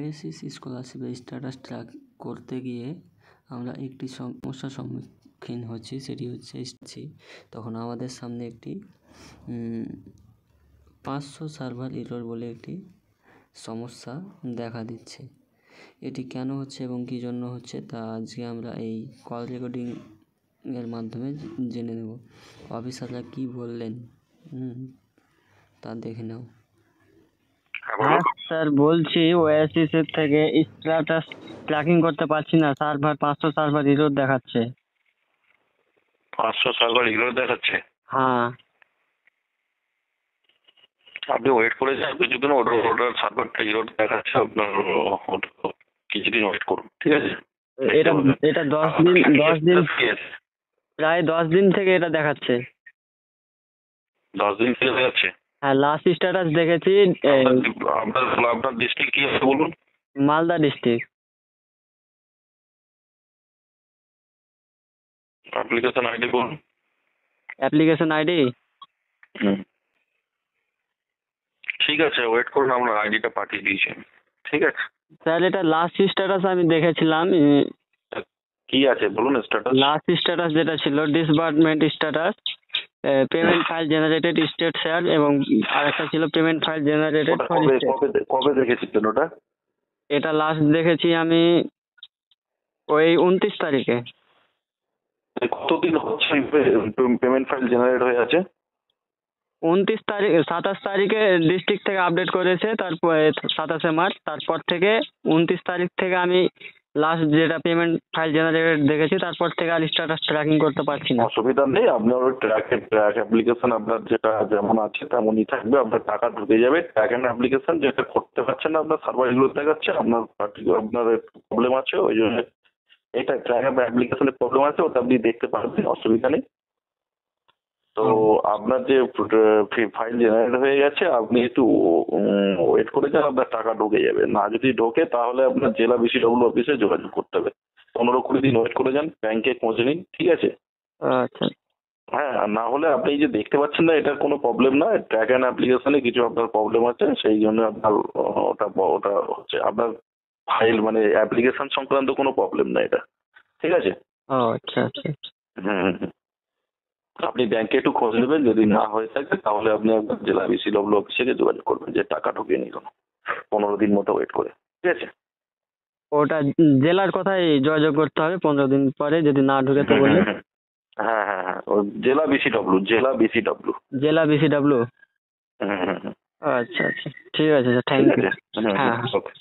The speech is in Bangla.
ওয়েসিস স্কলারশিপের স্ট্যাটাস ট্র্যাক করতে গিয়ে আমরা একটি সমস্যার সম্মুখীন হচ্ছি, সেটি হচ্ছে তখন আমাদের সামনে একটি 500 সার্ভার এরর বলে একটি সমস্যা দেখা দিচ্ছে। এটি কেন হচ্ছে এবং কী জন্য হচ্ছে তা আজকে আমরা এই কল রেকর্ডিং এর মাধ্যমে জেনে নেব। অফিসাররা কী বললেন তা দেখে নাও। হ্যাঁ স্যার, বলছি ওএসিস এর থেকে স্ট্যাটাস ট্র্যাকিং করতে পারছি না, সার্ভার 500 সার্ভার এরর দেখাচ্ছে। 500 সার্ভার এরর দেখাচ্ছে? হ্যাঁ। আপনি ওয়েট করে যান কিছুদিন, ওটার সার্ভারটা এরর দেখাচ্ছে, আপনার কিছুদিন ওয়েট করুন, ঠিক আছে? এটা 10 দিন প্রায় 10 দিন থেকে এটা দেখাচ্ছে। 10 দিন থেকে দেখাচ্ছে? হ্যাঁ, লাস্ট স্ট্যাটাস দেখেছি। আপনার ডিস্ট্রিক্ট কি আছে বলুন? মালদা ডিস্ট্রিক্ট। অ্যাপ্লিকেশন আইডি বলুন। Application ID? ঠিক আছে, ওয়েট করুন, আমরা আইডিটা পাঠিয়ে দিয়েছি, ঠিক আছে? স্যার, এটা লাস্ট স্ট্যাটাস আমি দেখেছিলাম। কি আছে বলুন স্ট্যাটাস? লাস্ট স্ট্যাটাস যেটা ছিল disbursement status, payment file generated state share, এবং আরেকটা ছিল payment file generated for state. কবে দেখেছিলেন ওটা? এটা লাস্ট দেখেছি আমি ওই 29 তারিখে। কতদিন হচ্ছে পেমেন্ট ফাইল জেনারেট হয়ে আছে? 27 তারিখে ডিস্ট্রিক্ট থেকে আপডেট করেছে, তারপরে 27শে মার্চ, তারপর থেকে 29 তারিখ থেকে আমি লাস্ট যেটা পেমেন্ট ফাইল জেনারেটেড দেখেছি, তারপর থেকে আর স্ট্যাটাস ট্র্যাকিং করতে পারছি না। অসুবিধা নেই, আপনার ওই ট্র্যাক অ্যাপ্লিকেশন আপনার যেটা যেমন আছে তেমনই থাকবে, আপনার টাকা ঢুকে যাবে। ট্র্যাক অ্যান্ড অ্যাপ্লিকেশন যেটা করতে পারছেন না, আপনার সার্ভার এগুলো দেখাচ্ছে, আপনার প্রবলেম আছে, ওই জন্য এটা ট্র্যাক অ্যাপ্লিকেশনের প্রবলেম আছে, ওটা আপনি দেখতে পারবেন, অসুবিধা নেই। তো আপনার যে ফাইল জেনারেট হয়ে গেছে, আপনি একটু ওয়েট করে যান, আপনার টাকা ঢুকে যাবে। না যদি ঢোকে তাহলে আপনার জেলা বিসিডব্লিউ অফিসে যোগাযোগ করতে হবে। 15-20 দিন ওয়েট করে যান, ব্যাংকে পৌঁছে নিন, ঠিক আছে? আচ্ছা। হ্যাঁ, আর না হলে আপনি যে দেখতে পাচ্ছেন না, এটার কোনো প্রবলেম না, ট্র্যাক অ্যান্ড অ্যাপ্লিকেশনে কিছু আপনার প্রবলেম আছে, সেই জন্য আপনার ওটা হচ্ছে আপনার ফাইল মানে অ্যাপ্লিকেশন সংক্রান্ত কোনো প্রবলেম না এটা, ঠিক আছে? আচ্ছা আচ্ছা। হুম, আপনি ব্যাংকে একটু খোঁজ নেবেন, যদি না হয়ে থাকে তাহলে আপনি একবার জেলা বিসিডব্লিউ অফিসে যোগাযোগ করবেন যে টাকা ঢুকিয়ে নিল, 15 দিন মতো ওয়েট করে, ঠিক আছে? ওটা জেলার কথাই যোগাযোগ করতে হবে 15 দিন পরে, যদি না ঢুকে তো বললে? হ্যাঁ হ্যাঁ হ্যাঁ, ওই জেলা বিসিডব্লিউ। জেলা বিসিডব্লিউ। আচ্ছা আচ্ছা, ঠিক আছে স্যার, থ্যাংক ইউ। হ্যাঁ, ওকে।